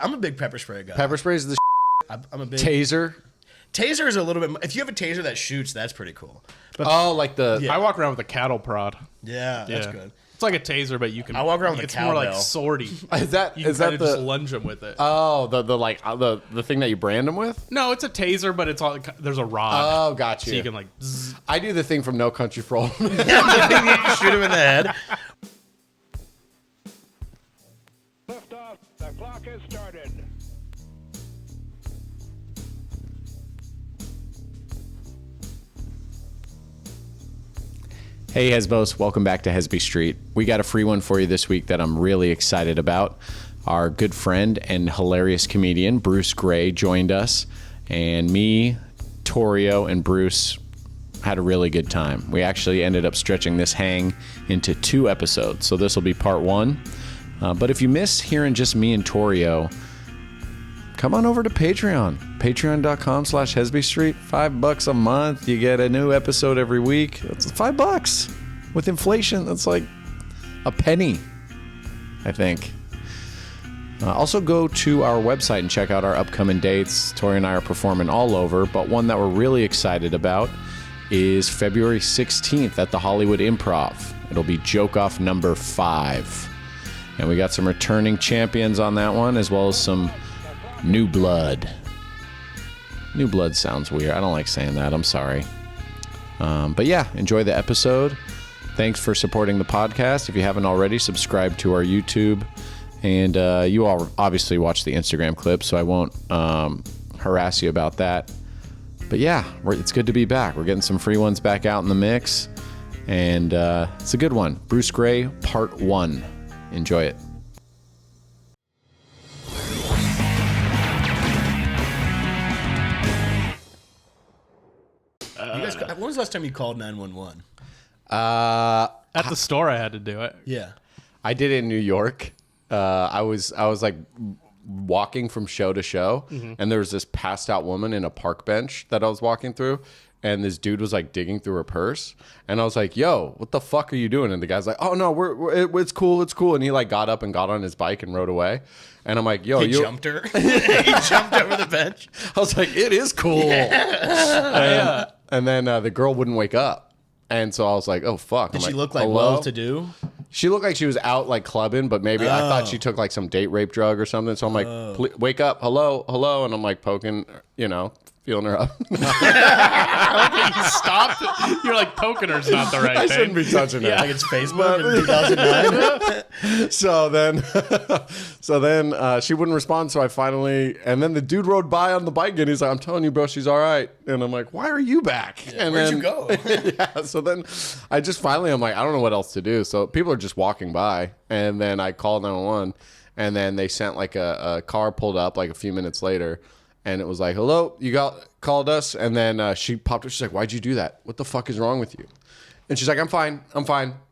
I'm a big pepper spray guy. Pepper spray is the I'm a big taser. Taser is a little bit. If you have a taser that shoots, that's pretty cool. But Like the. Yeah. I walk around with a cattle prod. yeah, that's good. It's like a taser, but you can. I walk around with a It's more like cowbell. swordy. Is that You can that kind of just the? lunge them with it. The thing that you brand them with? No, it's a taser, but it's all there's a rod, Oh, gotcha. so you can like. Zzz. I do the thing from No Country for Old Men. You shoot him in the head. Lift off. The clock has started. Hey Hesbos, welcome back to Hesby Street. We got a free one for you this week that I'm really excited about. Our good friend and hilarious comedian Bruce Gray joined us, and me, Torio, and Bruce had a really good time. We actually ended up stretching this hang into 2 episodes, so this will be part 1. But if you miss hearing just me and Torio, come on over to Patreon. Patreon.com/Hesby Street. $5 a month. You get a new episode every week. That's $5. With inflation, that's like a penny, I think. Also go to our website and check out our upcoming dates. Tori and I are performing all over, but one that we're really excited about is February 16th at the Hollywood Improv. It'll be Joke Off number 5. And we got some returning champions on that one, as well as some new blood. New blood sounds weird. I don't like saying that. I'm sorry. But yeah, enjoy the episode. Thanks for supporting the podcast. If you haven't already, subscribe to our YouTube. And you all obviously watch the Instagram clip, so I won't harass you about that. But yeah, it's good to be back. We're getting some free ones back out in the mix. And it's a good one. Bruce Gray, part 1. Enjoy it. When was the last time you called 911? At the store, I had to do it. Yeah. I did it in New York. I was like walking from show to show, and there was this passed out woman in a park bench that I was walking through, and this dude was like digging through her purse, and I was like, "Yo, what the fuck are you doing?" And the guy's like, "Oh no, it's cool, it's cool." And he like got up and got on his bike and rode away, and I'm like, "Yo, He jumped her. He jumped over the bench. I was like, "It is cool." And then the girl wouldn't wake up, and so I was like, "Oh fuck!" Did I'm she look like "Hello?" well-to-do? She looked like she was out like clubbing, but maybe I thought she took like some date rape drug or something. So I'm like, wake up, hello, hello. And I'm like poking, feeling her up. I like how you stopped. You're like poking her's not the right I thing. shouldn't be touching her. Like it's Facebook in 2009. So then she wouldn't respond. So I finally, and then the dude rode by on the bike and he's like, I'm telling you, bro, she's all right. And I'm like, why are you back? Yeah, and where'd then, you go? Yeah. So then I just finally, I'm like, I don't know what else to do. So people are just walking by, and then I called 911, and then they sent like a car pulled up like a few minutes later. And it was like, hello, you called us. And then she popped up. She's like, why'd you do that? What the fuck is wrong with you? And she's like, I'm fine.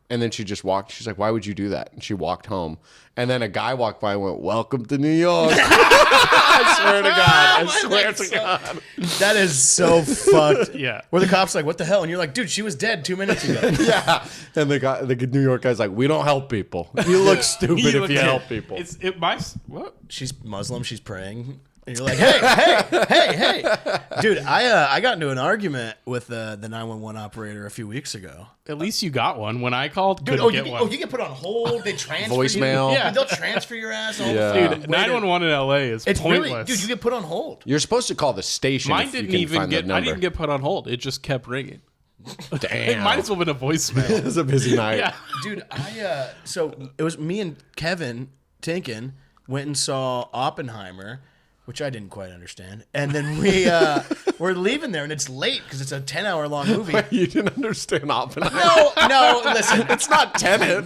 And then she just walked. She's like, why would you do that? And she walked home. And then a guy walked by and went, welcome to New York. I swear to God. I swear to God. That is so fucked. Yeah. Where the cop's like, what the hell? And you're like, dude, she was dead 2 minutes ago. Yeah. And the New York guy's like, we don't help people. You look stupid if you help people. What? She's Muslim. She's praying. And you're like, hey. Dude, I got into an argument with the 911 operator a few weeks ago. At least you got one. When I called, Dude, couldn't get one. you get put on hold. They transfer Voicemail. you. Yeah. They'll transfer your ass. Yeah. Dude, 911 in LA is It's pointless. really, dude, you get put on hold. You're supposed to call the station Mine if you didn't can even find get. the I number. didn't get put on hold. It just kept ringing. It Damn. might as well have been a voicemail. It was a busy night. Yeah. Dude, so it was me and Kevin Tinkin went and saw Oppenheimer, which I didn't quite understand. And then we're leaving there, and it's late because it's a 10-hour-long movie. You didn't understand Oppenheimer. No, listen. It's not Tenet.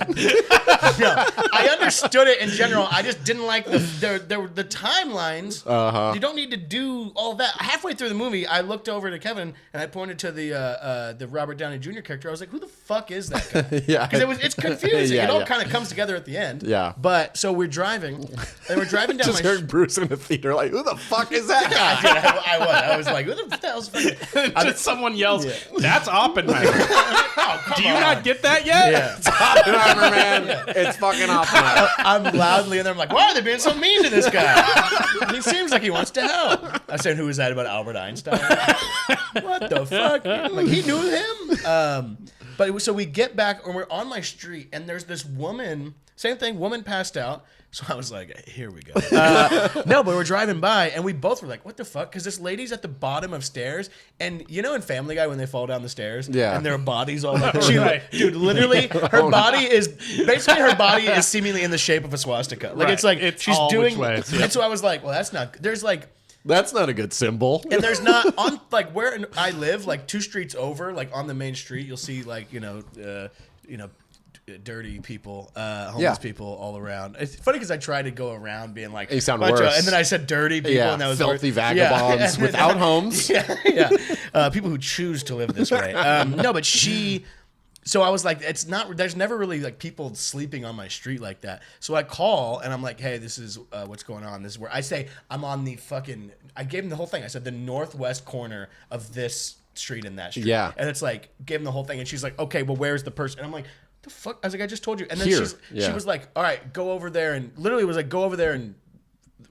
No, I understood it in general. I just didn't like the timelines. You don't need to do all that. Halfway through the movie, I looked over to Kevin and I pointed to the Robert Downey Jr. character. I was like, "Who the fuck is that guy?" Yeah, because it's confusing. Yeah, it all yeah. kind of comes together at the end. Yeah. But so we're driving, and we're driving down Just my. heard Bruce in the theater like, like, who the fuck is that guy? Dude, I was like, who the hell's fucking... Just someone yells, "That's Oppenheimer." Come Do you on. not get that yet? Yeah. Oppenheimer, man. It's fucking Oppenheimer. I'm loudly in there. I'm like, why are they being so mean to this guy? He seems like he wants to help. I said, who was that about Albert Einstein? What the fuck? Like, he knew him? But so we get back, and we're on my street, and there's this woman, same thing, woman passed out. So I was like, here we go. No, but we're driving by, and we both were like, what the fuck? Because this lady's at the bottom of stairs, and you know in Family Guy when they fall down the stairs? Yeah. And their bodies all like, dude, literally, her body is seemingly in the shape of a swastika. Like, it's like, It's she's all doing, which ways, yeah. and so I was like, well, that's not, there's like, That's not a good symbol. and there's not on like where I live, like 2 streets over, like on the main street, you'll see like dirty people, homeless people all around. It's funny because I tried to go around being like, You sound bunch worse. and then I said dirty people, and that was filthy worse. vagabonds Yeah. without homes. Yeah. People who choose to live this way. No, but she. So I was like, it's not. There's never really like people sleeping on my street like that. So I call and I'm like, hey, this is what's going on. This is where I say I'm on the fucking. I gave him the whole thing. I said the northwest corner of this street and that street. Yeah. And it's like, gave him the whole thing, and she's like, okay, well, where's the person? And I'm like, the fuck? I was like, I just told you. And then Here. she was like, all right, go over there, and literally was like, go over there and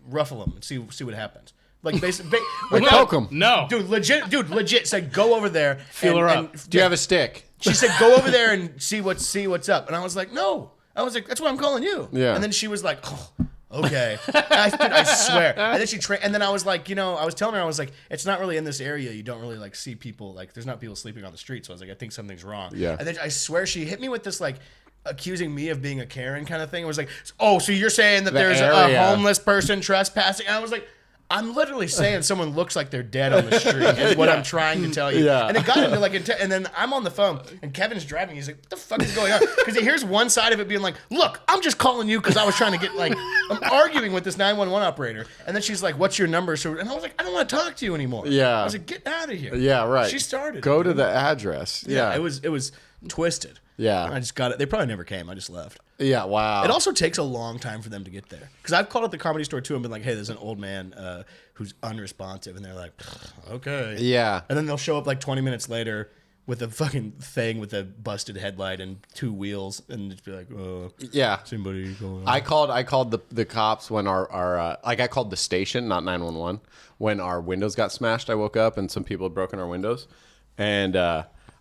ruffle him and see what happens. Like basically, Poke him. No. dude, legit said go over there. Feel her up. Do you have a stick? She said go over there and see what's up. And I was like, no. I was like, that's what I'm calling you. Yeah. And then she was like, oh, okay. I swear. And then and then I was like, I was telling her, I was like, it's not really in this area. You don't really like see people, like there's not people sleeping on the street. So I was like, I think something's wrong. Yeah. And then I swear she hit me with this like accusing me of being a Karen kind of thing. It was like, oh, so you're saying that there's area. a homeless person trespassing? And I was like, I'm literally saying someone looks like they're dead on the street is what I'm trying to tell you. Yeah. And it got into like, and then I'm on the phone and Kevin's driving. He's like, what the fuck is going on? Because he hears one side of it being like, look, I'm just calling you because I was trying to get like, I'm arguing with this 911 operator. And then she's like, what's your number? So, and I was like, I don't want to talk to you anymore. Yeah. I was like, get out of here. Yeah, right. She started. Go to the address. Yeah. It was twisted. Yeah. I just got it. They probably never came. I just left. Yeah, wow. It also takes a long time for them to get there. Because I've called up the Comedy Store too and been like, hey, there's an old man who's unresponsive. And they're like, okay. Yeah. And then they'll show up like 20 minutes later with a fucking thing with a busted headlight and 2 wheels and just be like, oh, Yeah. somebody going on. I called the cops when our like I called the station, not 911, when our windows got smashed. I woke up and some people had broken our windows. And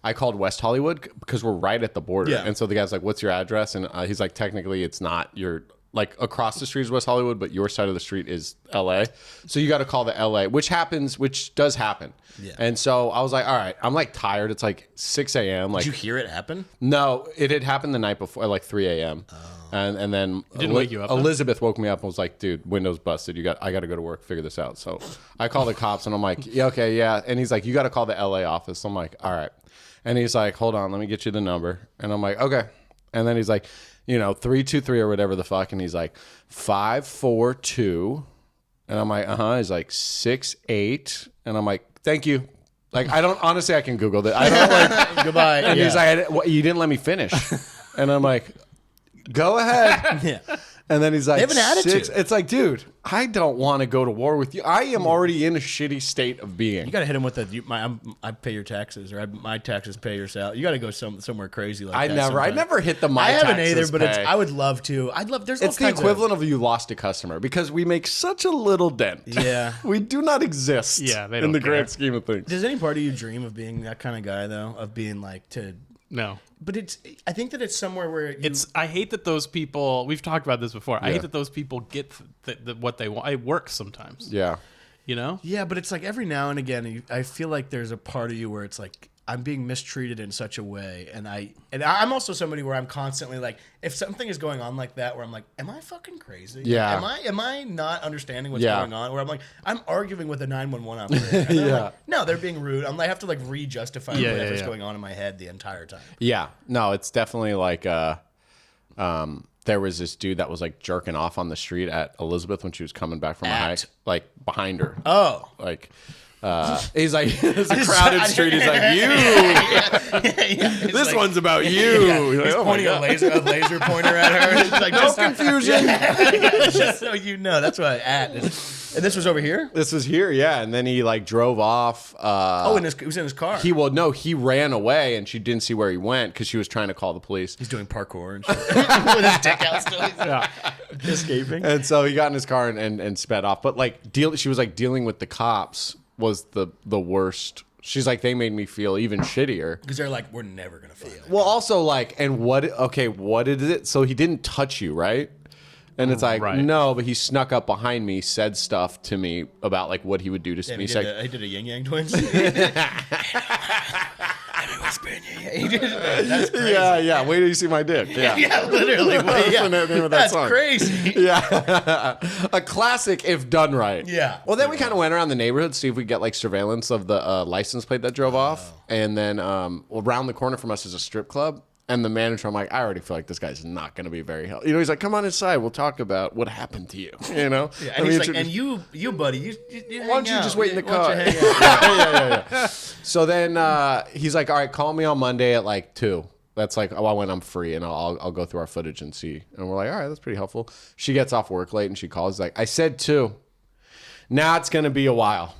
I called West Hollywood because we're right at the border. Yeah. And so the guy's like, what's your address? And he's like, technically it's not your, like across the street is West Hollywood, but your side of the street is LA. So you got to call the LA, which does happen. Yeah. And so I was like, all right, I'm like tired. It's like 6 a.m. Like, Did you hear it happen? no, it had happened the night before, like 3 a.m. And then Didn't wake you up, though? Elizabeth woke me up and was like, dude, window's busted. I got to go to work, figure this out. So I call the cops and I'm like, yeah, okay, yeah. And he's like, you got to call the LA office. I'm like, all right. And he's like, hold on, let me get you the number. And I'm like, okay. And then he's like, 323 or whatever the fuck. And he's like, 542. And I'm like, He's like, 68. And I'm like, thank you. Like, honestly, I can Google that. I don't like, Goodbye. and he's like, you didn't let me finish. And I'm like, go ahead. Yeah. And then he's like, They have an attitude. It's like, dude, I don't want to go to war with you. I am already in a shitty state of being. You got to hit him with I pay your taxes, or my taxes pay your salary. You got to go somewhere crazy like that. I never hit the my I haven't taxes either, but pay. I would love to. There's all It's the kinds equivalent of you lost a customer because we make such a little dent. Yeah. We do not exist Yeah, they in don't the care. grand scheme of things. Does any part of you dream of being that kind of guy though? Of being like to. No. But I think that it's somewhere where I hate that those people, we've talked about this before. I Yeah. hate that those people get what they want. It works sometimes. Yeah. You know? Yeah, but it's like every now and again, I feel like there's a part of you where it's like I'm being mistreated in such a way, and I'm also somebody where I'm constantly like, if something is going on like that, where I'm like, am I fucking crazy? Yeah. Am I not understanding what's Yeah. going on? Where I'm like, I'm arguing with a 911 operator. And I'm Yeah. like, no, they're being rude. I have to like re-justify Yeah, whatever's yeah. going on in my head the entire time. Yeah. No, it's definitely like there was this dude that was like jerking off on the street at Elizabeth when she was coming back from a hike, like behind her. Oh, Like He's like, it's a crowded street. He's like, you. This one's about you. Yeah. You're like, He's oh my pointing a God. laser pointer at her. It's like, No confusion. just so you know, that's what at is. And this was over here. This was here, yeah. And then he like drove off. He was in his car. He ran away, and she didn't see where he went because she was trying to call the police. He's doing parkour and shit. With his dick out still. He's escaping. And so he got in his car and sped off. But like she was like dealing with the cops was the worst. She's like, they made me feel even shittier. Because they're like, we're never gonna find it. Well, also like, and what is it? So he didn't touch you, right? And it's like, Right. no, but he snuck up behind me, said stuff to me about like what he would do to me. He did a yin yang twins. That's crazy. Yeah. Wait till you see my dick. Yeah. Yeah, literally. That's the name of that That's song. crazy. Yeah. A classic if done right. Yeah. Well, then we kind of went around the neighborhood to see if we could get like surveillance of the license plate that drove off. And then around the corner from us is a strip club. And the manager, I'm like, I already feel like this guy's not going to be very helpful. He's like, come on inside. We'll talk about what happened to you. Yeah, and he's like, and you buddy, you why don't you just wait in the Why don't car? you hang out? Yeah. So then he's like, all right, call me on Monday at like 2. That's like, when I'm free, and I'll go through our footage and see. And we're like, all right, that's pretty helpful. She gets off work late, and she calls. Like, I said 2. Now it's going to be a while.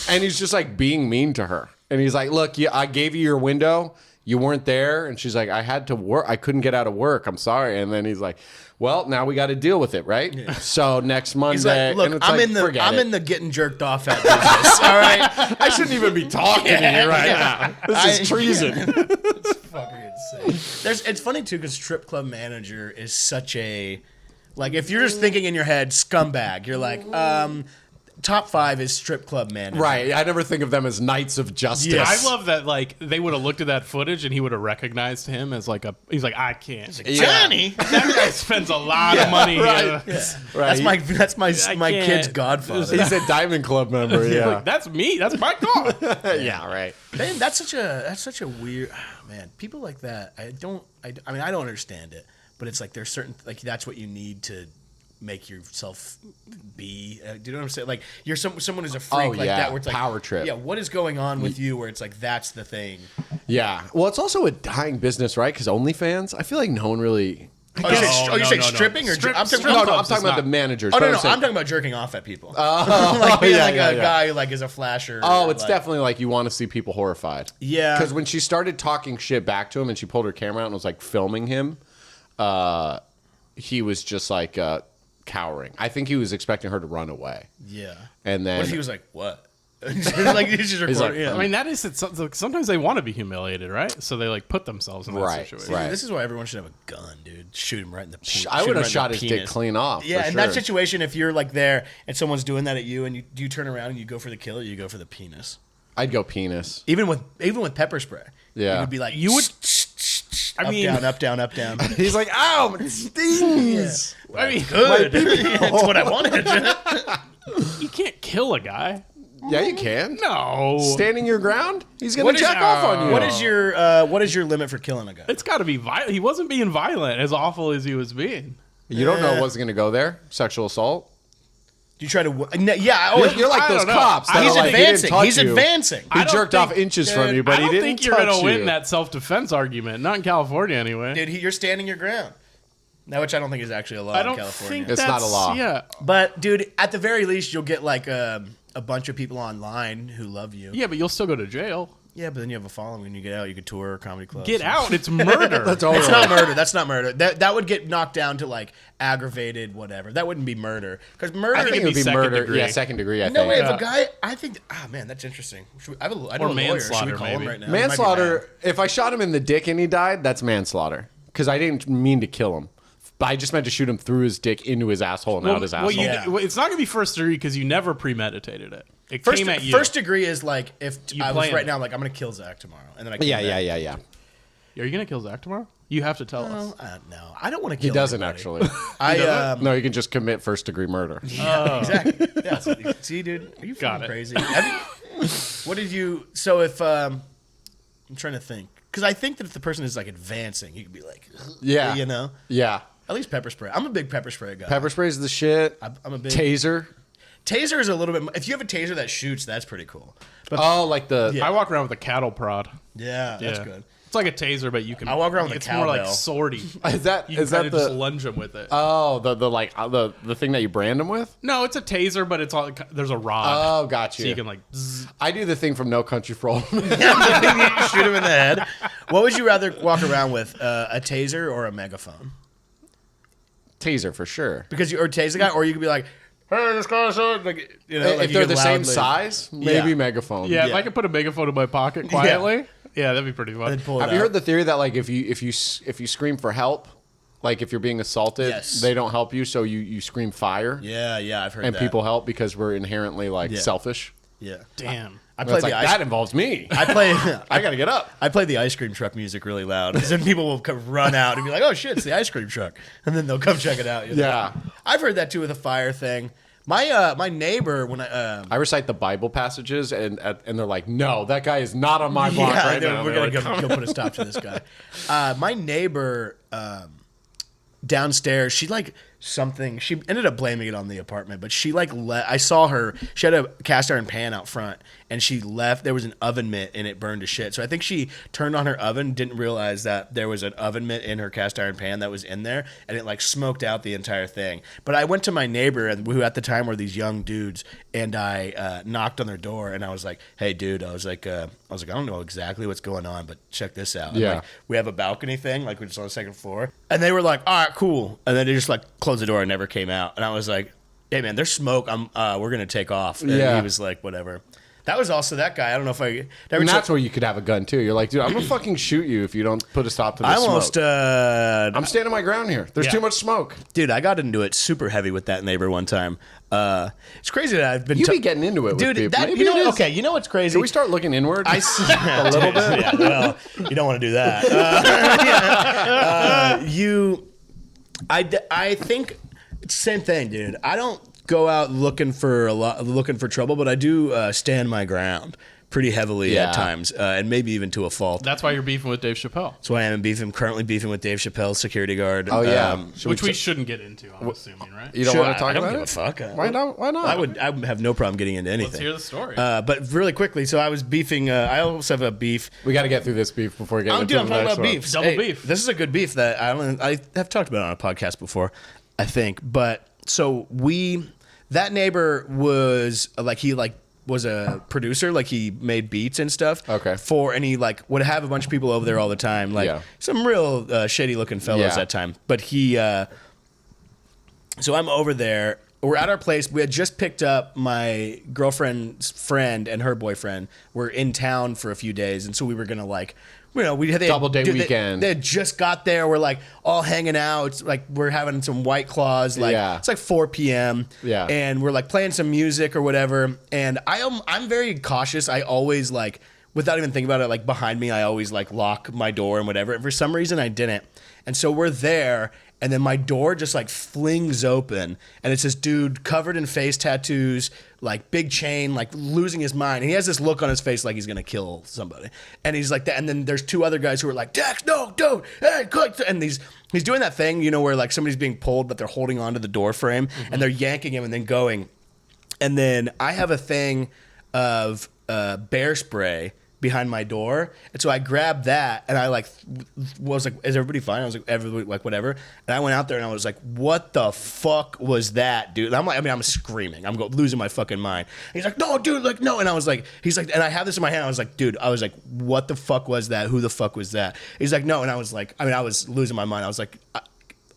And he's just like being mean to her. And he's like, look, I gave you your window. You weren't there. And she's like, I had to work. I couldn't get out of work. I'm sorry. And then he's like, well, now we got to deal with it, right? Yeah. So next Monday. He's like, look, and it's I'm like, in the getting jerked off at business. All right. I shouldn't even be talking to you right now. This is treason. It's fucking insane. It's funny too because strip club manager is such a, like, if you're just thinking in your head scumbag, you're like, top 5 is strip club manager. Right. I never think of them as knights of justice. Yeah, I love that. Like they would have looked at that footage and he would have recognized him as like he's like, I can't. Like, Johnny. That guy spends a lot of money right. here. Yeah. Right. That's my can't. kid's godfather. He's a Diamond Club member. Yeah. Like, that's me. That's my car. Yeah. Right. Man, that's such a weird man. People like that. I don't understand it, but it's like there's certain, like, that's what you need to make yourself be. Do you know what I'm saying? Like, you're someone who's a freak like that, where it's like power trip. Yeah, what is going on with you? Where it's like that's the thing. Yeah. Well, it's also a dying business, right? Because OnlyFans, I feel like no one really. You say stripping or Strip- I'm talking strip No, clubs I'm is talking about not- the managers. Oh no, But no, saying- I'm talking about jerking off at people. Oh, Being yeah, like yeah, a yeah. guy who like is a flasher. Oh, it's like, definitely like you want to see people horrified. Yeah. Because when she started talking shit back to him and she pulled her camera out and was like filming him, he was just like cowering. I think he was expecting her to run away. Yeah. And then What if he was like, what? Like he's just recording. like, yeah. I mean, that is it. Sometimes they want to be humiliated, right? So they like put themselves in that Right, situation. right. This is why everyone should have a gun, dude. Shoot him right in the penis. I would have shot his dick clean off. Yeah, for in sure. that situation, if you're like there and someone's doing that at you, and you turn around and you go for the kill, or you go for the penis. I'd go penis. Even with pepper spray, Yeah. you would be like, You would- I mean- up, down, up, down. He's like, ow, it stings. I mean, Good. That's what I wanted. you can't kill a guy. Yeah, you can. No. Standing your ground, he's gonna What is- jack off on you. What is your limit for killing a guy? It's got to be violent. He wasn't being violent, as awful as he was being. You don't know what's gonna go there. Sexual assault. Do you try to? Yeah. Oh, You're like I those don't know. cops. That he's are like, he didn't advancing. touch He's you. advancing. He I don't jerked off think- inches from you, but I he don't didn't think you're touch gonna you. win that self-defense argument. Not in California, anyway. Dude, you're standing your ground. Now, which I don't think is actually a law I in don't California. think It's that's not a law. Yeah, But, dude, at the very least, you'll get like a bunch of people online who love you. yeah, but you'll still go to jail. Yeah, but then you have a following. When you get out, you can tour comedy clubs. Get out! It's murder. That's all It's right. not murder. That's not murder. That would get knocked down to like aggravated whatever. That wouldn't be murder because murder. I think it would be second murder. degree. Yeah, second degree. I no think. way. If Yeah. a guy, I think. Ah, man, that's interesting. I know a lawyer. Should manslaughter, we call him maybe. right now? He might be Manslaughter. If I shot him in the dick and he died, that's manslaughter. Because I didn't mean to kill him. But I just meant to shoot him through his dick into his asshole and out his asshole. It's not gonna be first degree because you never premeditated it. It First, came at you. first degree is like if You I was planned right it. now, like I'm gonna kill Zach tomorrow, and then I. yeah. Are you gonna kill Zach tomorrow? You have to tell us. No, I don't want to kill. He doesn't anybody. actually. No, you can just commit first degree murder. Exactly. Yeah, see, dude, are you Got fucking it. crazy? What did you? So if I'm trying to think, because I think that if the person is like advancing, you could be like, Yeah. you know, Yeah. at least pepper spray. I'm a big pepper spray guy. Pepper spray's the shit. I'm a big Taser. Taser is a little bit. If you have a taser that shoots, that's pretty cool. But like the. I walk around with a cattle prod. yeah, that's good. It's like a taser, but you can. I walk around with a It's more like cowbell. swordy. Is that You can is that kinda just the? lunge them with it. The thing that you brand them with? No, it's a taser, but it's all there's a rod. Oh, got you. So you can like. Zzz. I do the thing from No Country for Old Men. You shoot him in the head. What would you rather walk around with, a taser or a megaphone? Taser for sure. Because you or tase the guy, or you could be like, "Hey, this guy's like, like If you they're can the same loudly- size, maybe Yeah. megaphone. Yeah, if Yeah. I could put a megaphone in my pocket quietly, yeah, that'd be pretty fun. and pull it Have you out. heard the theory that like if you scream for help, like if you're being assaulted, Yes. they don't help you, so you scream fire, Yeah, I've heard and that. people help because we're inherently like selfish. Yeah, Damn. I It's play like the ice. that involves me. I play. I gotta get up. I play the ice cream truck music really loud, and then people will come run out and be like, "Oh shit, it's the ice cream truck," and then they'll come check it out. You know? Yeah. I've heard that too with a fire thing. My neighbor when I recite the Bible passages, and they're like, "No, that guy is not on my block yeah, right now." we're They're gonna like, go put a stop to this guy. My neighbor downstairs, she like something. She ended up blaming it on the apartment, but she like I saw her. She had a cast iron pan out front, and she left. There was an oven mitt, and it burned to shit. So I think she turned on her oven, didn't realize that there was an oven mitt in her cast iron pan that was in there, and it like smoked out the entire thing. But I went to my neighbor, who at the time were these young dudes, and I knocked on their door, and I was like, "Hey, dude," I was like, I don't know exactly what's going on, but check this out. And, Yeah. like, we have a balcony thing, like we're just on the second floor, and they were like, "All right, cool," and then they just like closed the door and never came out, and I was like, "Hey, man, there's smoke. We're gonna take off." And Yeah. he was like, "Whatever." That was also that guy. I don't know if I. and that's where you could have a gun too. You're like, dude, I'm gonna fucking shoot you if you don't put a stop to this I almost, smoke. I'm standing my ground here. There's Yeah. too much smoke. dude, I got into it super heavy with that neighbor one time. It's crazy that I've been. You be getting into it with dude. people. That, Maybe you know, it is. okay, you know what's crazy? Can we start looking inward? I a little bit. Yeah, well, you don't want to do that. I think it's the same thing, dude. I don't go out looking for trouble, but I do stand my ground pretty heavily Yeah. at times, and maybe even to a fault. That's why you're beefing with Dave Chappelle, That's why I'm currently beefing with Dave Chappelle's security guard. Oh, yeah. which we shouldn't get into. I'm assuming, right? you don't Sure, want to talk I don't about give it? a fuck. Why not? Why not? I would have no problem getting into anything. Let's hear the story. But really quickly, so I was beefing. I also have a beef. We got to get through this beef before we get into I'm the talking next about one. beefs. Double beef. This is a good beef that I have talked about on a podcast before, I think. But so that neighbor was was a producer, like he made beats and stuff. Okay. And he like would have a bunch of people over there all the time, like Yeah. some real shady looking fellows Yeah. that time. But he, so I'm over there. We're at our place. We had just picked up my girlfriend's friend and her boyfriend. We're in town for a few days, and so we were gonna Double day weekend. They had just got there. We're like all hanging out. It's like we're having some White Claws. Like Yeah. it's like 4 p.m. Yeah. and we're like playing some music or whatever. And I'm very cautious. I always like, without even thinking about it, like behind me, I always like lock my door and whatever. And for some reason, I didn't. And so we're there, and then my door just like flings open, and it's this dude covered in face tattoos, like big chain, like losing his mind. And he has this look on his face like he's gonna kill somebody. And he's like that. And then there's two other guys who are like, "Dex, no, don't, hey, click." And he's doing that thing, you know, where like somebody's being pulled, but they're holding onto the door frame, and they're yanking him and then going. And then I have a thing of bear spray behind my door, and so I grabbed that, and I like was like, "Is everybody fine?" I was like, "Everybody, like whatever." And I went out there, and I was like, "What the fuck was that, dude?" And I'm like, I'm screaming, I'm losing my fucking mind. And he's like, "No, dude, like no." And I was like, he's like, and I have this in my hand. I was like, "Dude," I was like, "What the fuck was that? Who the fuck was that?" He's like, "No," and I was like, I was losing my mind. I was like,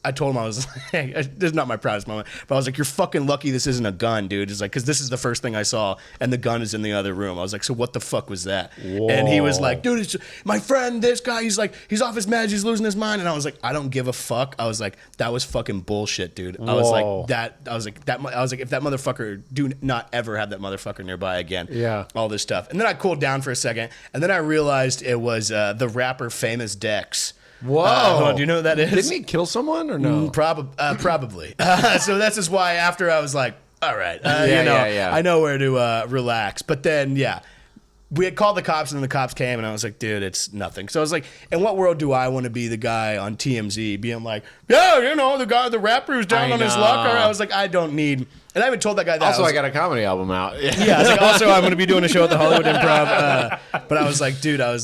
I told him, I was like, this is not my proudest moment, but I was like, "You're fucking lucky this isn't a gun, dude." It's like, because this is the first thing I saw, and the gun is in the other room. I was like, "So what the fuck was that?" And he was like, "Dude, it's my friend, this guy, he's like, he's off his meds, he's losing his mind." And I was like, "I don't give a fuck." I was like, "That was fucking bullshit, dude." I was like, if that motherfucker, do not ever have that motherfucker nearby again. Yeah. All this stuff. And then I cooled down for a second, and then I realized it was the rapper Famous Dex. Whoa. Do you know who that is? Didn't he kill someone or no? Probably. So that's just why after I was like, all right, Yeah. I know where to relax. But then, yeah, we had called the cops, and then the cops came, and I was like, dude, it's nothing. So I was like, in what world do I want to be the guy on TMZ being like, yeah, the rapper who's down on his luck? Or I was like, I don't need. And I even told that guy that. Also, I got a comedy album out. Yeah, I was like, also, I'm going to be doing a show at the Hollywood Improv. But I was like, dude, I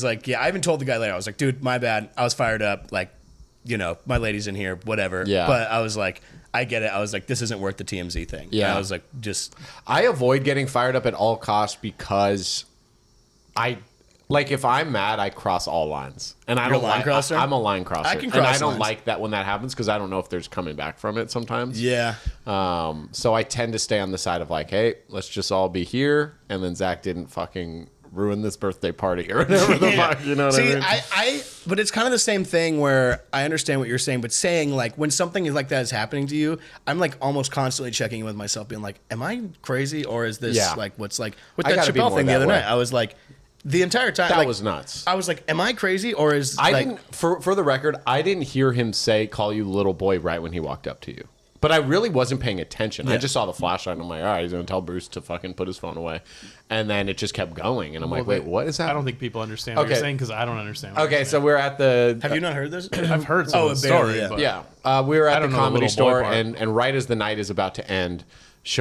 even told the guy later, I was like, dude, my bad. I was fired up. Like, my lady's in here, whatever. Yeah. But I was like, I get it. I was like, this isn't worth the TMZ thing. Yeah. And I was like, I avoid getting fired up at all costs because if I'm mad, I cross all lines, and I You're don't a line like. crosser? I'm a line crosser, I can and cross I don't lines. like that when that happens because I don't know if there's coming back from it sometimes. yeah. So I tend to stay on the side of like, hey, let's just all be here, and then Zach didn't fucking ruin this birthday party or whatever the fuck, you know what See, I mean? but it's kind of the same thing where I understand what you're saying, but saying like when something like that is happening to you, I'm like almost constantly checking in with myself, being like, am I crazy or is this like what's like with I that gotta be Chappelle more thing the that other way. night? I was like, the entire time That was nuts. I was like, am I crazy or is I like, didn't, for the record, I didn't hear him call you little boy right when he walked up to you. But I really wasn't paying attention. I just saw the flashlight and I'm like, all right, he's going to tell Bruce to fucking put his phone away. And then it just kept going. And I'm like, wait, what is that? I don't think people understand what you're saying because I don't understand. What Okay, you're so saying. we're at the... have you not heard this? I've heard some of the barely, story. yeah. But Yeah, we were I at the don't know the Comedy little boy Store, part. and right as the night is about to end, Dave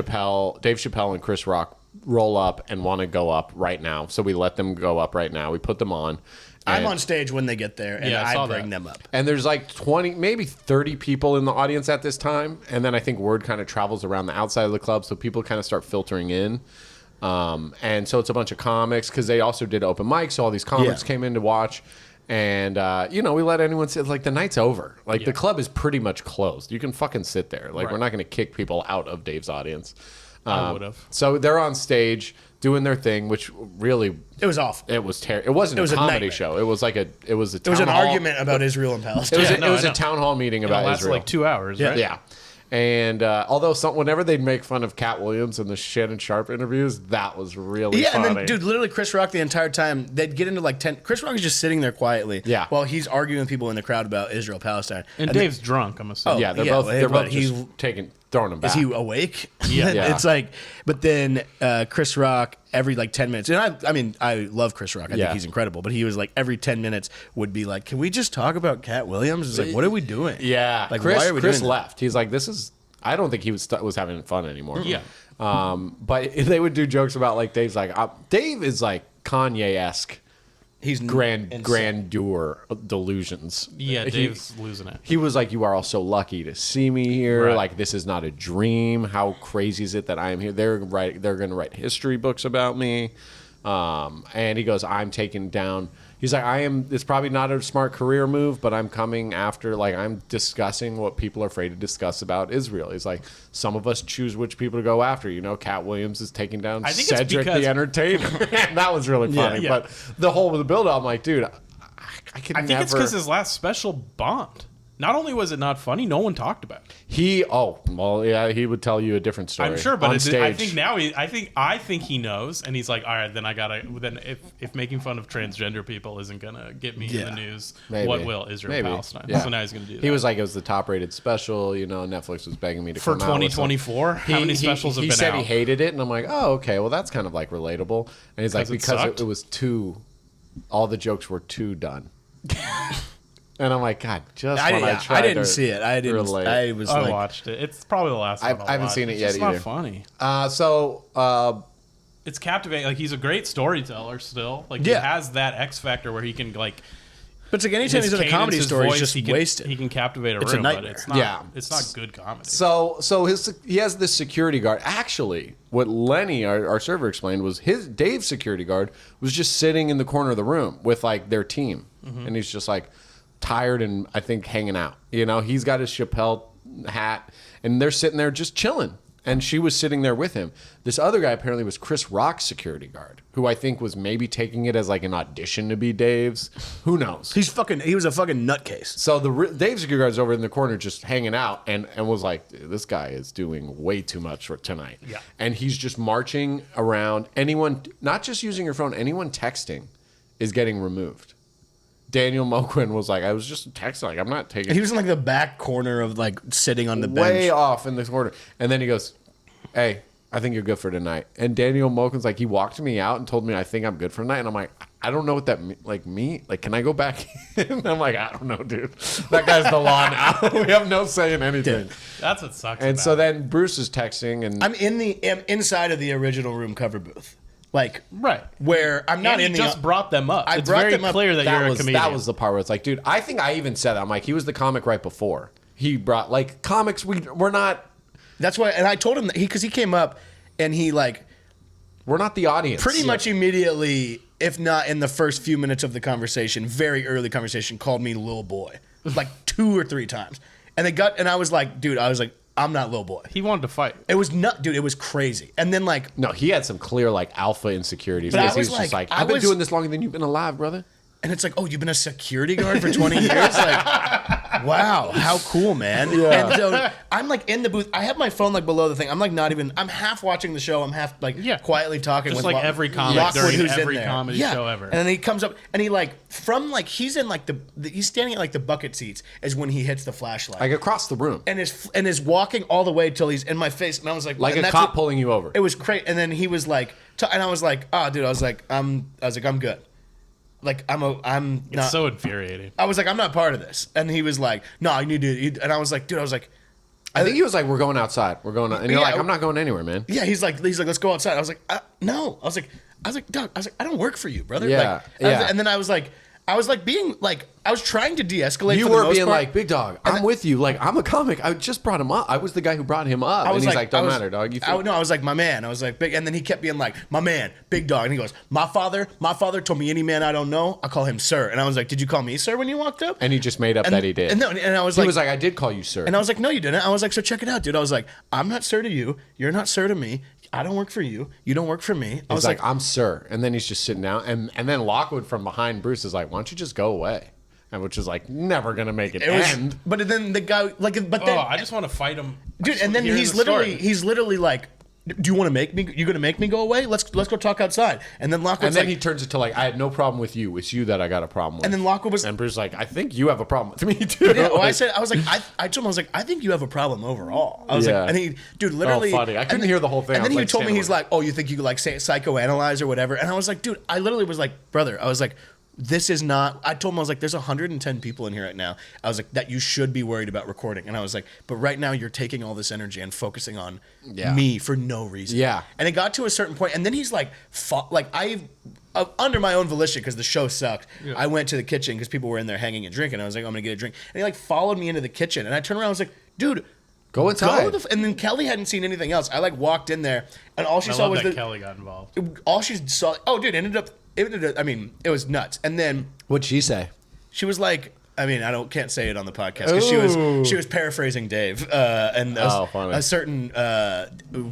Chappelle and Chris Rock roll up and want to go up right now. So we let them go up right now. We put them on. I'm and- on stage when they get there, and Yeah, I I saw bring that. them up. And there's like 20, maybe 30 people in the audience at this time. And then I think word kind of travels around the outside of the club. So people kind of start filtering in. And so it's a bunch of comics because they also did open mics. So all these comics came in to watch. And, we let anyone sit. Like, the night's over. Like, the club is pretty much closed. You can fucking sit there. Like, we're not going to kick people out of Dave's audience. I would have. So they're on stage doing their thing, which really... It was awful. It was terrible. It wasn't It was a a comedy nightmare. show. It was like a... It was a It was town an hall. argument about Israel and It Palestine. was, Yeah, it no, was I a know. town hall meeting It about lasted Israel. like 2 hours, right? Yeah. And although whenever they'd make fun of Cat Williams in the Shannon Sharp interviews, that was really Yeah, funny. and then, dude, literally Chris Rock the entire time, they'd get into like 10. Chris Rock is just sitting there quietly while he's arguing with people in the crowd about Israel, Palestine. And Dave's drunk, I'm assuming. yeah, they're yeah, both but they're both he's- just throwing him back. Is he awake? Yeah. Yeah. It's like, but then Chris Rock every like 10 minutes, and I mean, I love Chris Rock. I think he's incredible. But he was like every 10 minutes would be like, "Can we just talk about Cat Williams?" It's like, what are we doing? Yeah, like Chris, why are we Chris doing that? left. He's like, this is. I don't think he was having fun anymore. Yeah. But they would do jokes about like Dave's like Dave is like Kanye-esque. He's grandeur delusions. Yeah, Dave's losing it. He was like, "You are all so lucky to see me here. Right. Like, this is not a dream. How crazy is it that I am here? They're going to write history books about me." And he goes, "I'm taking down." He's like, it's probably not a smart career move, but I'm coming after, like, I'm discussing what people are afraid to discuss about Israel. He's like, some of us choose which people to go after. Cat Williams is taking down I think it's Cedric because- the Entertainer. And that was really funny. Yeah. But the whole of the build-up, I'm like, dude, I can I never... think it's because his last special bombed. Not only was it not funny, no one talked about it. He would tell you a different story. I'm sure, but on I stage. think now I think he knows, and he's like, all right, then if making fun of transgender people isn't gonna get me in the news, Maybe. what will? Israel Palestine? Yeah. So now he's gonna do that. He was like, it was the top-rated special. Netflix was begging me to for come out with 2024. How many specials have he been said out? he hated it, and I'm like, oh, okay, well, that's kind of like relatable. And he's like, because sucked? it was all the jokes were too done. And I'm like, God, I didn't see it. I didn't. relate. I was I like, watched it. It's probably the last one. I haven't seen it yet It's just not either. funny. It's captivating. Like, he's a great storyteller still. Like, he has that X factor where he can like. but it's like anytime he's in a comedy his story, he's voice, just he can, wasted. He can captivate a It's a room, but nightmare. it's not. Yeah. It's not good comedy. So he has this security guard. Actually, what Lenny, our server, explained was Dave's security guard was just sitting in the corner of the room with like their team, and he's just like tired and I think hanging out. He's got his Chappelle hat, and they're sitting there just chilling. And she was sitting there with him. This other guy apparently was Chris Rock's security guard, who I think was maybe taking it as like an audition to be Dave's. Who knows? He was a fucking nutcase. So Dave's security guard's over in the corner just hanging out and was like, this guy is doing way too much for tonight. Yeah. And he's just marching around. Anyone, not just using your phone, anyone texting is getting removed. Daniel Moquin was like, I was just texting. Like, I'm not taking... He was in like the back corner of like sitting on the bench. way off in the corner. And then he goes, hey, I think you're good for tonight. And Daniel Moken's like, he walked me out and told me, I think I'm good for tonight. And I'm like, I don't know what that means. Like, me? Like, can I go back in? I'm like, I don't know, dude. That guy's the law now. We have no say in anything. Dude. That's what sucks. And about so it. then Bruce is texting, and I'm inside of the original room cover booth. Like, right. where I'm not and in you the... just brought them up. I It's brought very them up. clear that you're a comedian. that was the part where it's like, dude, I think I even said that. I'm like, he was the comic right before. He brought, like, comics, we're not... That's why, and I told him that because he came up and he like We're not the audience. pretty much immediately, if not in the first few minutes of the conversation, very early conversation, called me little boy like 2 or 3 times, and I was like, dude, I'm not little boy. He wanted to fight. It was not, dude. It was crazy. And then like, No, he had some clear, like, alpha insecurities. But I Because he was was just like- like, I I've been was- doing this longer than you've been alive, brother. and it's like, oh, you've been a security guard for 20 years? Like, wow, how cool, man. Yeah. And so I'm like in the booth. I have my phone like below the thing. I'm like not even, I'm half watching the show. I'm half like quietly talking Just with like Lock- every comic Lockwood, during who's in every there. comedy show ever. And then he comes up and he like, from like, he's in like he's standing at like the bucket seats is when he hits the flashlight. Like, across the room. and is walking all the way till he's in my face. And I was like Like and a that's cop what- pulling you over. It was great. And then he was like, and I was like, oh, dude, I'm good. Like, I'm It's not. so infuriating. I was like, I'm not part of this. And he was like, no, you need to. And I was like, dude, I think he was like, we're going outside. We're going out. And you're Yeah. like, I'm not going anywhere, man. yeah, he's like, let's go outside. I was like, no. I was like, Doug, I don't work for you, brother. Yeah, Like, yeah. And then I was like being like, I was trying to de-escalate. You for the were most being part. like, big dog, I'm with you. Like, I'm a comic. I just brought him up. I was the guy who brought him up. I was And he's like, don't matter, dog. You feel No, I was like, my man. I was like, big. And then he kept being like, my man, big dog. And he goes, my father told me any man I don't know, I call him sir. And I was like, did you call me sir when you walked up? And he just made up that he did. And I was He like, was like, I did call you sir. and I was like, no, you didn't. I was like, so check it out, dude. I was like, I'm not sir to you. You're not sir to me. I don't work for you. You don't work for me. I was He's like, I'm sir. And then he's just sitting down. And then Lockwood from behind Bruce is like, why don't you just go away? And which is like, never going to make it end. But then the guy, like, but then, I just want to fight him. dude, and then he's literally like, do you want to make me? You're gonna make me go away? Let's go talk outside. And then Lockwood's And then like, he turns it to like, I had no problem with you. It's you that I got a problem with. and then Lockwood was, And Bruce is like, I think you have a problem with me too. yeah, well, I told him, I was like, I think you have a problem overall. I was Yeah. like, and he, dude, literally, Oh, funny. I couldn't and- hear the whole thing. And I then was he like, told me, standing he's like, oh, you think you could like say psychoanalyze or whatever? And I was like, dude, I literally was like, brother, I was like, this is not. I told him, I was like, there's 110 people in here right now. I was like, that you should be worried about recording. And I was like, but right now you're taking all this energy and focusing on me for no reason. Yeah. And it got to a certain point, and then he's like, under my own volition, because the show sucked, I went to the kitchen because people were in there hanging and drinking. I was like, I'm gonna get a drink, and he like followed me into the kitchen, and I turned around, I was like, dude, Go inside. and then Kelly hadn't seen anything else. I like walked in there, and all she I saw love was that Kelly got involved. all she saw. Oh, dude, I mean, it was nuts. And then What'd she say? she was like, I mean, can't say it on the podcast because she was paraphrasing Dave, and funny. a certain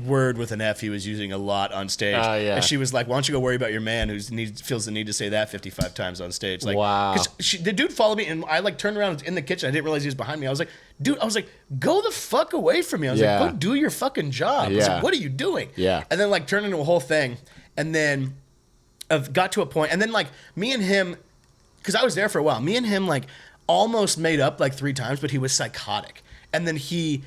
word with an F he was using a lot on stage. Yeah. And she was like, "Why don't you go worry about your man who feels the need to say that 55 times on stage?" Like, Wow. 'cause the dude followed me, and I like turned around in the kitchen. I didn't realize he was behind me. I was like, "Dude," I was like, "Go the fuck away from me!" I was Yeah. like, "Go do your fucking job." I was Yeah. like, "What are you doing?" Yeah. And then like turned into a whole thing, and then got to a point, and then like me and him, because I was there for a while. Me and him like almost made up like 3 times, but he was psychotic. And then he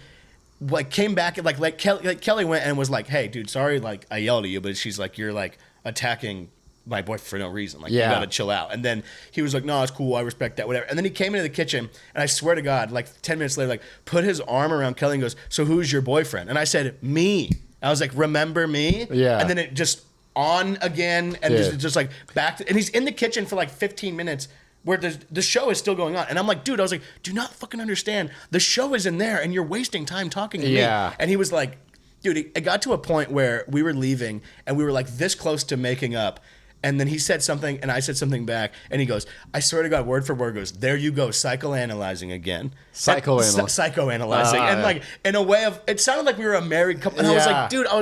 like came back and like Kelly went and was like, "Hey, dude, sorry, like I yelled at you," but she's like, "You're like attacking my boyfriend for no reason. Like you gotta chill out." And then he was like, "No, it's cool. I respect that. Whatever." And then he came into the kitchen, and I swear to God, like 10 minutes later, like put his arm around Kelly and goes, "So who's your boyfriend?" And I said, "Me." I was like, "Remember me?" Yeah. And then it just on again and just like back to, and he's in the kitchen for like 15 minutes where the show is still going on, and I'm like, dude, I was like, do not fucking understand, the show is in there and you're wasting time talking to me. And he was like, dude, it got to a point where we were leaving and we were like this close to making up. And then he said something, and I said something back, and he goes, I swear to God, word for word, goes, there you go, psychoanalyzing again. Psychoanalyzing. And like, in a way of, it sounded like we were a married couple. And I was like, dude, I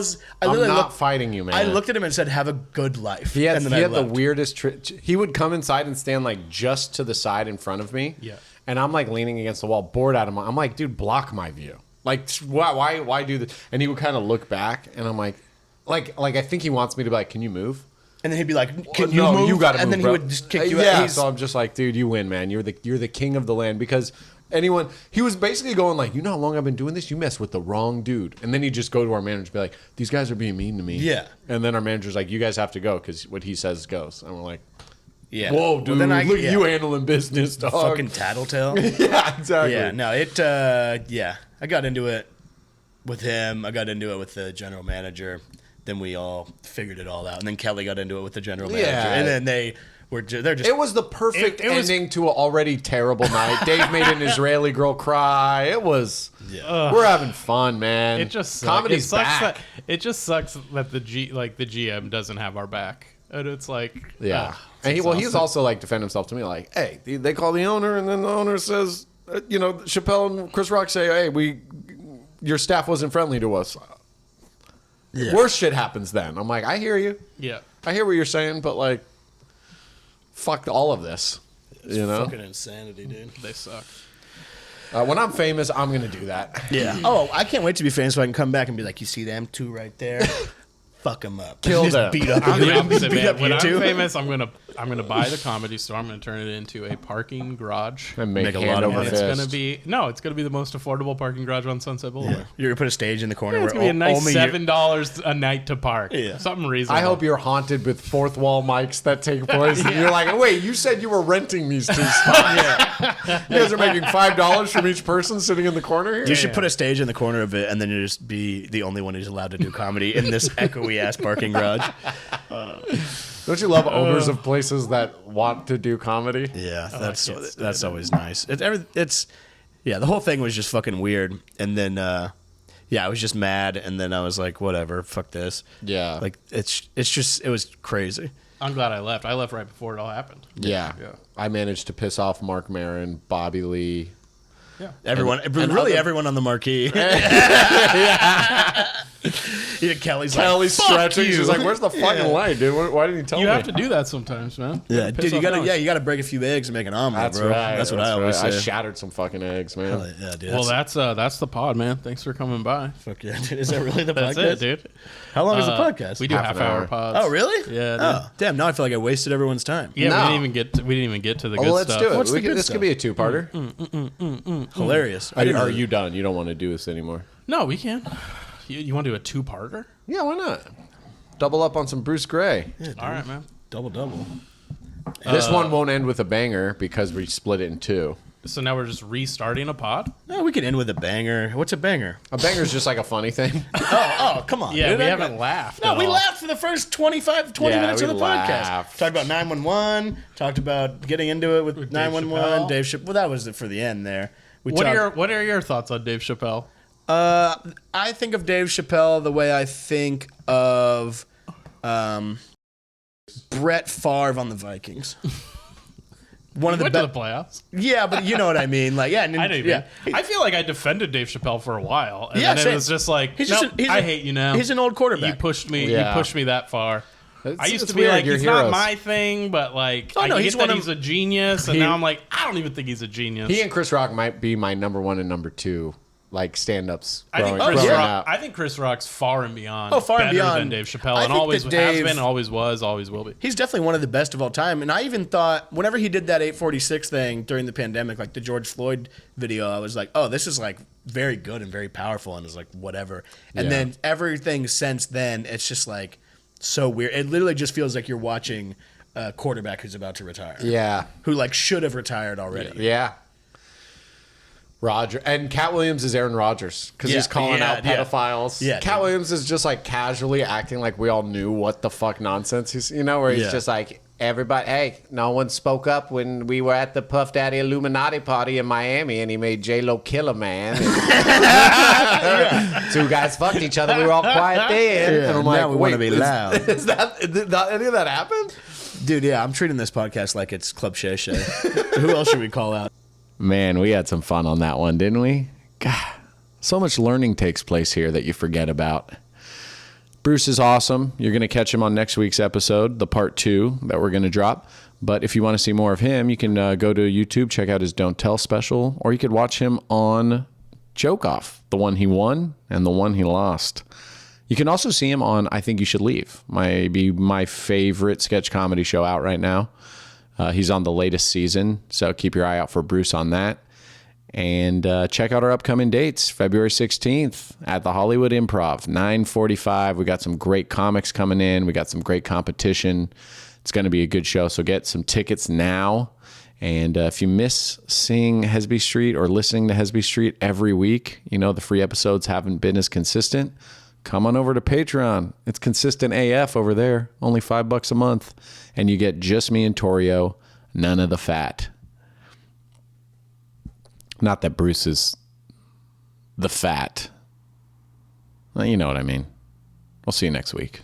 literally not fighting you, man. I looked at him and said, have a good life. He had, and then he I had the left. weirdest he would come inside and stand like just to the side in front of me. Yeah. And I'm like leaning against the wall, bored out of my, I'm like, dude, block my view. Like, why do this? And he would kind of look back, and I'm like I think he wants me to be like, can you move? And then he'd be like, "Can No, you move?" you gotta and move, then bro. he would just kick you Yeah, out. so I'm just like, dude, you win, man. You're the king of the land. Because anyone. He was basically going like, you know how long I've been doing this? You messed with the wrong dude. And then he'd just go to our manager and be like, these guys are being mean to me. Yeah. And then our manager's like, you guys have to go because what he says goes. And we're like, yeah. whoa, dude, Well, look at you handling business, dog. Fucking tattletale. Yeah, exactly. Yeah, no, I got into it with him. I got into it with the general manager. Then we all figured it all out. And then Kelly got into it with the general manager. Yeah. And then they're just. It was the perfect It was- ending to an already terrible night. Dave made an Israeli girl cry. It was. Yeah. We're having fun, man. It just sucks. Comedy's it sucks back. It just sucks that the GM doesn't have our back, and it's like Yeah. it's And he's exhausting. also like defend himself to me like, hey, they call the owner and then the owner says, Chappelle and Chris Rock say, hey, your staff wasn't friendly to us. Yeah. Worse shit happens then. I'm like, I hear you. Yeah. I hear what you're saying, but like, fuck all of this. You know? Fucking insanity, dude. They suck. When I'm famous, I'm going to do that. Yeah. Oh, I can't wait to be famous so I can come back and be like, you see them two right there? Fuck them up. Kill Just them. beat up. I'm the opposite, beat man. up When you I'm two. famous, I'm gonna buy the comedy store. I'm gonna turn it into a parking garage. And make a hand lot of over money. It's fist. gonna be the most affordable parking garage on Sunset Boulevard. You're going to put a stage in the corner It's where gonna be a nice only $7 a night to park. Yeah. Something reasonable. I hope you're haunted with fourth wall mics that take place. And you're like, wait, you said you were renting these two spots. You guys are making $5 from each person sitting in the corner here? You should put a stage in the corner of it, and then you just be the only one who's allowed to do comedy in this echoey ass parking garage. Don't you love owners of places that want to do comedy? Yeah, that's always nice. The whole thing was just fucking weird, and then I was just mad, and then I was like, whatever, fuck this. Yeah. Like it was crazy. I'm glad I left. I left right before it all happened. Yeah. Yeah. I managed to piss off Mark Maron, Bobby Lee. Yeah. Everyone, everyone on the marquee. Yeah, Kelly's Kelly's like, "Fuck stretching. you." She's like, where's the fucking line, dude? Why didn't you tell You me? have to do that sometimes, man. Yeah, Piss dude, you off gotta Alex. you gotta break a few eggs and make an omelet, That's bro. right. That's what I always right. say. I shattered some fucking eggs, man. Yeah, dude. Well, that's the pod, man. Thanks for coming by. fuck yeah, dude. Is that really the That's podcast? it, dude. How long is the podcast? We do Half half an hour. hour pods. Oh, really? Yeah, dude. Oh, damn. Now I feel like I wasted everyone's time. Yeah, No. we didn't even get to the good Well, let's stuff. do it. What's the good This stuff? could be a two-parter. Hilarious. Are you done? You don't want to do this anymore? No, we can. You want to do a two-parter? Yeah, why not? Double up on some Bruce Gray. All right, man. double? This one won't end with a banger because we split it in two. So now we're just restarting a pod? No, we can end with a banger. What's a banger? A banger's just like a funny thing. Oh, come on. Yeah, dude. we haven't laughed. No, at we all. laughed for the first 20 Yeah, minutes we of the laughed. podcast. Talked about 911. Talked about getting into it with 911. Chappelle. Dave Chappelle. Well, that was it for the end there. What are your thoughts on Dave Chappelle? I think of Dave Chappelle the way I think of Brett Favre on the Vikings. One of the Went to best. the playoffs. Yeah, but you know what I mean. Like, yeah, I know you mean. I feel like I defended Dave Chappelle for a while, and Yeah, then same. it was just like, He's nope, just I hate you now. He's an old quarterback. You pushed me. Yeah. You pushed me that far. I used it's to be weird, like, you're he's not heroes. my thing, but like, Oh, no, I he's get one that of- he's a genius, and He- now I'm like, I don't even think he's a genius. He and Chris Rock might be my number one and number two, like stand-ups. I think growing Chris up. Rock. I think Chris Rock's far and beyond. Oh, far and better beyond. than Dave Chappelle, I and think always that has Dave- been, always was, always will be. He's definitely one of the best of all time. And I even thought, whenever he did that 846 thing during the pandemic, like the George Floyd video, I was like, oh, this is like very good and very powerful. And it's like, whatever. And Yeah. then everything since then, it's just like so weird. It literally just feels like you're watching a quarterback who's about to retire. Yeah. Who like should have retired already. Yeah. Roger and Cat Williams is Aaron Rodgers because he's Yeah, calling yeah, out yeah. pedophiles. Yeah, Cat dude. Williams is just like casually acting like we all knew what the fuck nonsense he's, where he's Yeah. just like everybody. Hey, no one spoke up when we were at the Puff Daddy Illuminati party in Miami, and he made J-Lo kill a man. Two guys fucked each other. We were all quiet then. Yeah, And I'm like, now we wanna wait, be loud. Is that did any of that happen? Dude, yeah, I'm treating this podcast like it's Club Shay Shay. Who else should we call out? Man, we had some fun on that one, didn't we? God, so much learning takes place here that you forget about. Bruce is awesome. You're going to catch him on next week's episode, the part 2 that we're going to drop. But if you want to see more of him, you can go to YouTube, check out his Don't Tell special, or you could watch him on Joke Off, the one he won and the one he lost. You can also see him on I Think You Should Leave, maybe my favorite sketch comedy show out right now. He's on the latest season, so keep your eye out for Bruce on that. And check out our upcoming dates. February 16th at the Hollywood Improv, 9:45. We got some great comics coming in. We got some great competition. It's going to be a good show, so get some tickets now. And if you miss seeing Hesby Street or listening to Hesby Street every week, the free episodes haven't been as consistent, come on over to Patreon. It's consistent AF over there, only $5 a month. And you get just me and Torio, none of the fat. Not that Bruce is the fat. Well, you know what I mean. We'll see you next week.